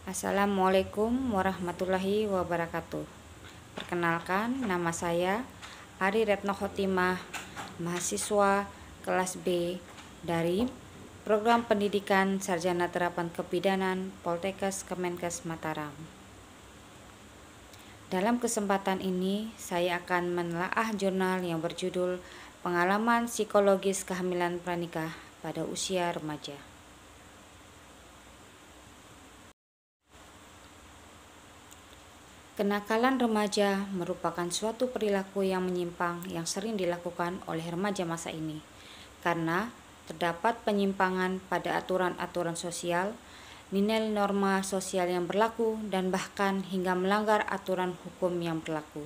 Assalamualaikum warahmatullahi wabarakatuh. Perkenalkan, nama saya Ari Retno Khotimah, mahasiswa kelas B dari Program Pendidikan Sarjana Terapan Kebidanan Poltekkes Kemenkes Mataram. Dalam kesempatan ini, saya akan menelaah jurnal yang berjudul Pengalaman Psikologis Kehamilan Pranikah pada Usia Remaja. Kenakalan remaja merupakan suatu perilaku yang menyimpang yang sering dilakukan oleh remaja masa ini, karena terdapat penyimpangan pada aturan-aturan sosial, nilai norma sosial yang berlaku, dan bahkan hingga melanggar aturan hukum yang berlaku.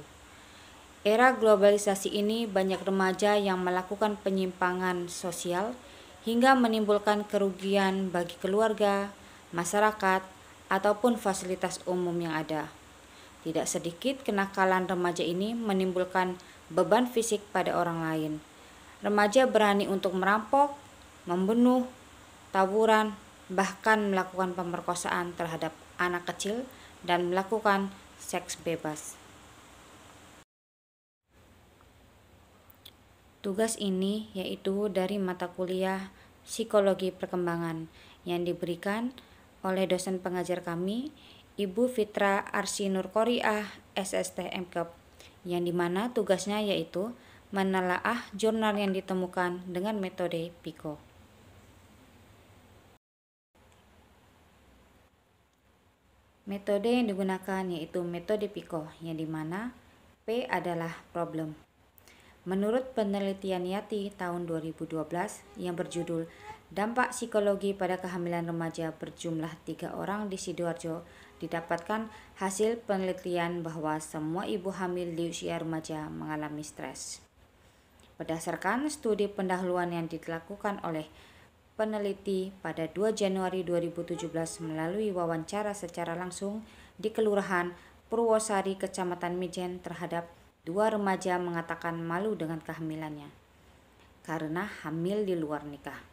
Era globalisasi ini banyak remaja yang melakukan penyimpangan sosial hingga menimbulkan kerugian bagi keluarga, masyarakat, ataupun fasilitas umum yang ada. Tidak sedikit kenakalan remaja ini menimbulkan beban fisik pada orang lain. Remaja berani untuk merampok, membunuh, tawuran, bahkan melakukan pemerkosaan terhadap anak kecil dan melakukan seks bebas. Tugas ini yaitu dari mata kuliah Psikologi Perkembangan yang diberikan oleh dosen pengajar kami, Ibu Fitra Arsy Nurqoriah, SST MKep, yang dimana tugasnya yaitu menelaah jurnal yang ditemukan dengan metode PICO. Metode yang digunakan yaitu metode PICO, yang dimana P adalah problem. Menurut penelitian YATI tahun 2012 yang berjudul Dampak Psikologi pada Kehamilan Remaja berjumlah 3 orang di Sidoarjo, didapatkan hasil penelitian bahwa semua ibu hamil di usia remaja mengalami stres. Berdasarkan studi pendahuluan yang dilakukan oleh peneliti pada 2 Januari 2017 melalui wawancara secara langsung di Kelurahan Purwosari, Kecamatan Mijen terhadap 2 remaja mengatakan malu dengan kehamilannya karena hamil di luar nikah,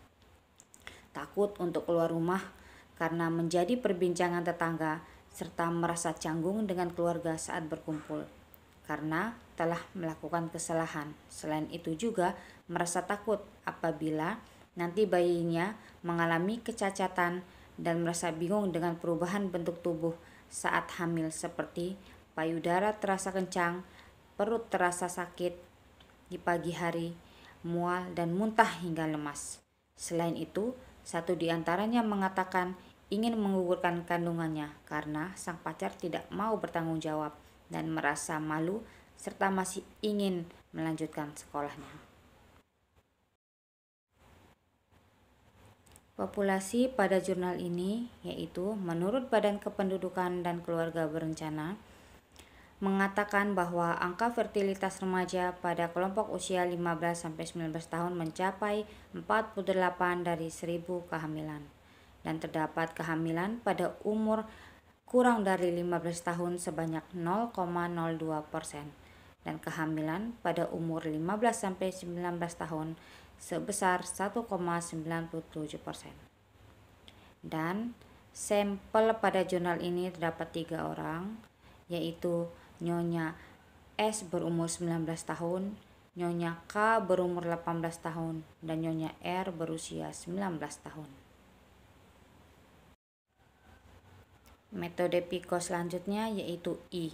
takut untuk keluar rumah karena menjadi perbincangan tetangga, serta merasa canggung dengan keluarga saat berkumpul karena telah melakukan kesalahan. Selain itu juga merasa takut apabila nanti bayinya mengalami kecacatan dan merasa bingung dengan perubahan bentuk tubuh saat hamil seperti payudara terasa kencang, perut terasa sakit di pagi hari, mual dan muntah hingga lemas. Selain itu, satu di antaranya mengatakan ingin menggugurkan kandungannya karena sang pacar tidak mau bertanggung jawab dan merasa malu serta masih ingin melanjutkan sekolahnya. Populasi pada jurnal ini yaitu menurut Badan Kependudukan dan Keluarga Berencana mengatakan bahwa angka fertilitas remaja pada kelompok usia 15-19 tahun mencapai 48 dari 1000 kehamilan. Dan terdapat kehamilan pada umur kurang dari 15 tahun sebanyak 0,02% dan kehamilan pada umur 15-19 tahun sebesar 1,97%. Dan sampel pada jurnal ini terdapat 3 orang, yaitu Nyonya S berumur 19 tahun, Nyonya K berumur 18 tahun, dan Nyonya R berusia 19 tahun. Metode PICO selanjutnya yaitu I,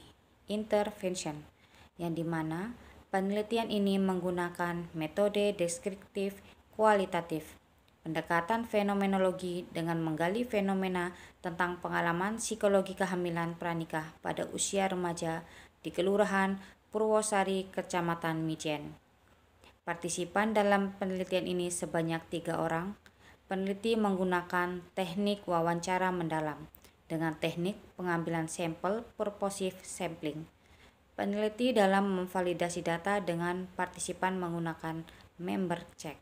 intervention, yang dimana penelitian ini menggunakan metode deskriptif kualitatif, pendekatan fenomenologi dengan menggali fenomena tentang pengalaman psikologi kehamilan pranikah pada usia remaja di Kelurahan Purwosari, Kecamatan Mijen. Partisipan dalam penelitian ini sebanyak 3 orang. Peneliti menggunakan teknik wawancara mendalam dengan teknik pengambilan sampel purposive sampling. Peneliti dalam memvalidasi data dengan partisipan menggunakan member check.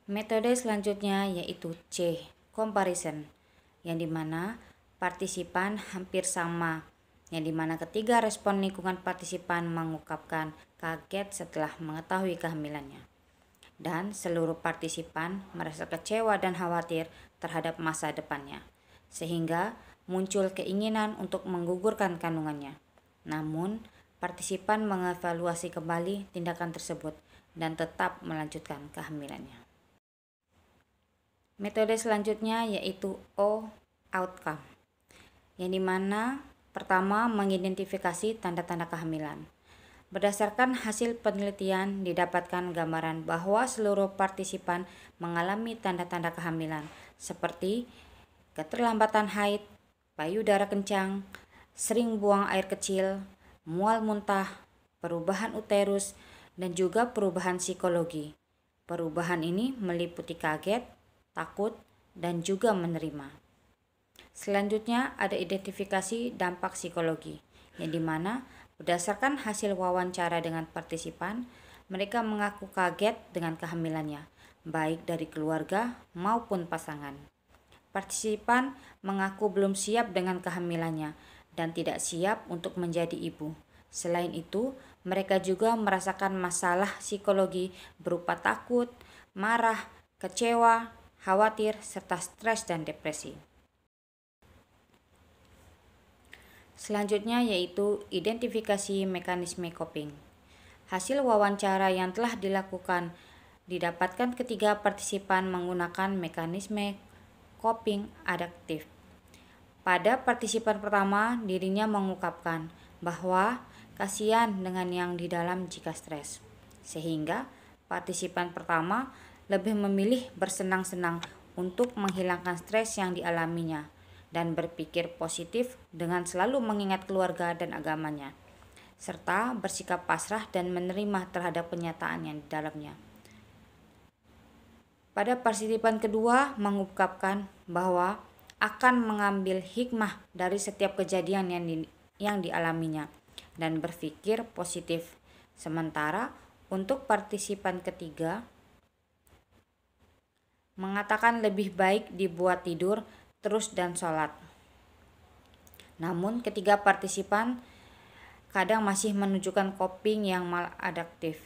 Metode selanjutnya yaitu C, comparison, yang dimana partisipan hampir sama, yang dimana ketiga respon lingkungan partisipan mengungkapkan kaget setelah mengetahui kehamilannya. dan seluruh partisipan merasa kecewa dan khawatir terhadap masa depannya, sehingga muncul keinginan untuk menggugurkan kandungannya. Namun, partisipan mengevaluasi kembali tindakan tersebut dan tetap melanjutkan kehamilannya. Metode selanjutnya yaitu O outcome, yang dimana pertama mengidentifikasi tanda-tanda kehamilan. Berdasarkan hasil penelitian didapatkan gambaran bahwa seluruh partisipan mengalami tanda-tanda kehamilan seperti keterlambatan haid, payudara kencang, sering buang air kecil, mual muntah, perubahan uterus, dan juga perubahan psikologi. Perubahan ini meliputi kaget, takut, dan juga menerima. Selanjutnya ada identifikasi dampak psikologi, yang dimana berdasarkan hasil wawancara dengan partisipan, mereka mengaku kaget dengan kehamilannya, baik dari keluarga maupun pasangan. Partisipan mengaku belum siap dengan kehamilannya dan tidak siap untuk menjadi ibu. Selain itu, mereka juga merasakan masalah psikologi berupa takut, marah, kecewa, khawatir, serta stres dan depresi. Selanjutnya yaitu identifikasi mekanisme coping. Hasil wawancara yang telah dilakukan didapatkan ketiga partisipan menggunakan mekanisme coping adaptif. Pada partisipan pertama, dirinya mengungkapkan bahwa kasihan dengan yang di dalam jika stres, sehingga partisipan pertama lebih memilih bersenang-senang untuk menghilangkan stres yang dialaminya dan berpikir positif dengan selalu mengingat keluarga dan agamanya, serta bersikap pasrah dan menerima terhadap kenyataan yang di dalamnya. Pada partisipan kedua mengungkapkan bahwa akan mengambil hikmah dari setiap kejadian yang dialaminya dan berpikir positif. Sementara untuk partisipan ketiga mengatakan lebih baik dibuat tidur terus dan sholat. Namun ketiga partisipan kadang masih menunjukkan coping yang maladaptif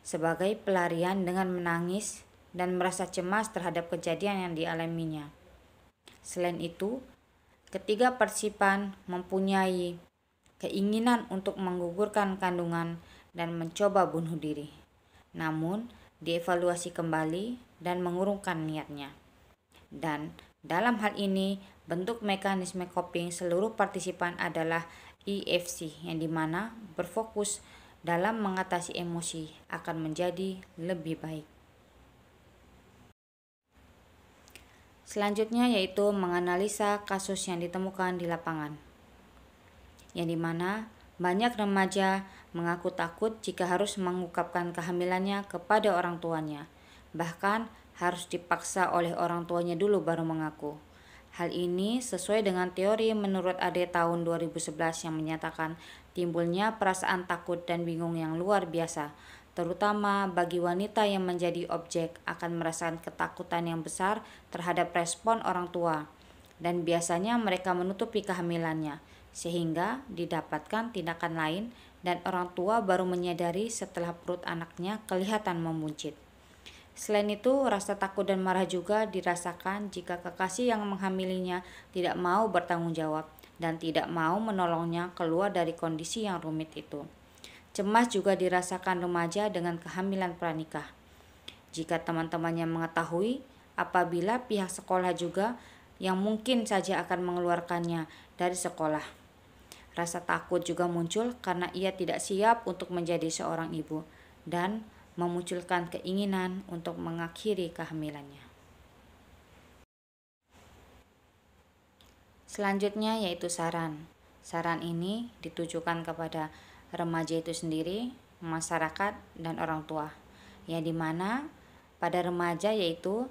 sebagai pelarian dengan menangis dan merasa cemas terhadap kejadian yang dialaminya. Selain itu, ketiga partisipan mempunyai keinginan untuk menggugurkan kandungan dan mencoba bunuh diri. Namun, dievaluasi kembali dan mengurungkan niatnya. Dan dalam hal ini, bentuk mekanisme coping seluruh partisipan adalah EFC, yang dimana berfokus dalam mengatasi emosi akan menjadi lebih baik. Selanjutnya yaitu menganalisa kasus yang ditemukan di lapangan, yang dimana banyak remaja mengaku takut jika harus mengungkapkan kehamilannya kepada orang tuanya, bahkan harus dipaksa oleh orang tuanya dulu baru mengaku. Hal ini sesuai dengan teori menurut AD tahun 2011 yang menyatakan timbulnya perasaan takut dan bingung yang luar biasa, terutama bagi wanita yang menjadi objek akan merasakan ketakutan yang besar terhadap respon orang tua, dan biasanya mereka menutupi kehamilannya, sehingga didapatkan tindakan lain dan orang tua baru menyadari setelah perut anaknya kelihatan membuncit. Selain itu, rasa takut dan marah juga dirasakan jika kekasih yang menghamilinya tidak mau bertanggung jawab dan tidak mau menolongnya keluar dari kondisi yang rumit itu. Cemas juga dirasakan remaja dengan kehamilan pranikah. Jika teman-temannya mengetahui, apabila pihak sekolah juga yang mungkin saja akan mengeluarkannya dari sekolah. Rasa takut juga muncul karena ia tidak siap untuk menjadi seorang ibu dan memunculkan keinginan untuk mengakhiri kehamilannya. Selanjutnya yaitu saran. Saran ini ditujukan kepada remaja itu sendiri, masyarakat, dan orang tua. Yang dimana pada remaja yaitu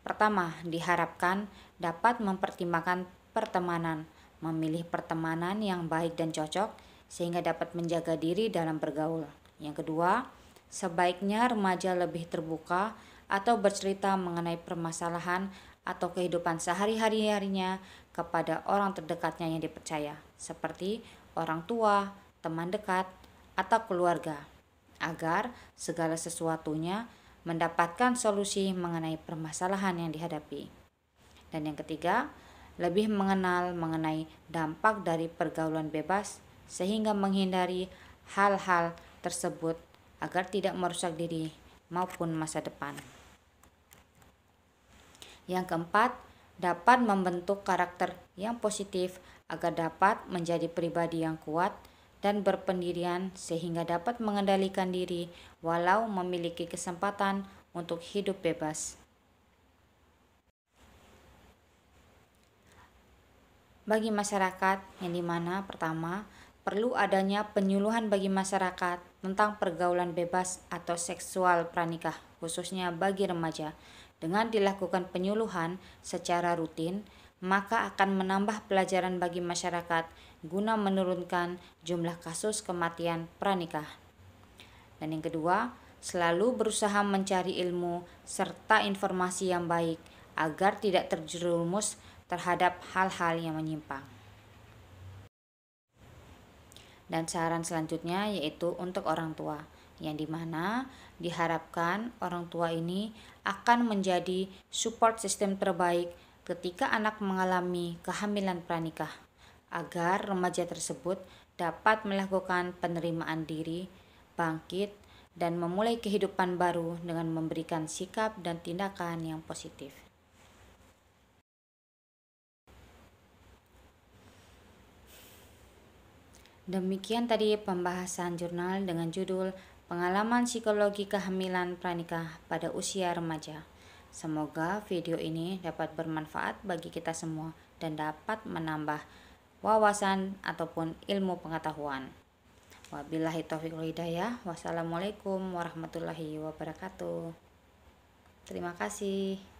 pertama diharapkan dapat mempertimbangkan pertemanan, memilih pertemanan yang baik dan cocok sehingga dapat menjaga diri dalam bergaul. Yang kedua, sebaiknya remaja lebih terbuka atau bercerita mengenai permasalahan atau kehidupan sehari-harinya kepada orang terdekatnya yang dipercaya, seperti orang tua, teman dekat, atau keluarga, agar segala sesuatunya mendapatkan solusi mengenai permasalahan yang dihadapi. Dan yang ketiga, lebih mengenal mengenai dampak dari pergaulan bebas sehingga menghindari hal-hal tersebut agar tidak merusak diri maupun masa depan. Yang keempat, dapat membentuk karakter yang positif agar dapat menjadi pribadi yang kuat dan berpendirian sehingga dapat mengendalikan diri walau memiliki kesempatan untuk hidup bebas. Bagi masyarakat yang dimana pertama, perlu adanya penyuluhan bagi masyarakat tentang pergaulan bebas atau seksual pranikah, khususnya bagi remaja. Dengan dilakukan penyuluhan secara rutin, maka akan menambah pelajaran bagi masyarakat guna menurunkan jumlah kasus kematian pranikah. Dan yang kedua, selalu berusaha mencari ilmu serta informasi yang baik agar tidak terjerumus terhadap hal-hal yang menyimpang. Dan saran selanjutnya yaitu untuk orang tua, yang dimana diharapkan orang tua ini akan menjadi support system terbaik ketika anak mengalami kehamilan pranikah, agar remaja tersebut dapat melakukan penerimaan diri, bangkit, dan memulai kehidupan baru dengan memberikan sikap dan tindakan yang positif. Demikian tadi pembahasan jurnal dengan judul Pengalaman Psikologi Kehamilan Pranikah pada Usia Remaja. Semoga video ini dapat bermanfaat bagi kita semua dan dapat menambah wawasan ataupun ilmu pengetahuan. Wabillahi taufiq wal hidayah. Wassalamualaikum warahmatullahi wabarakatuh. Terima kasih.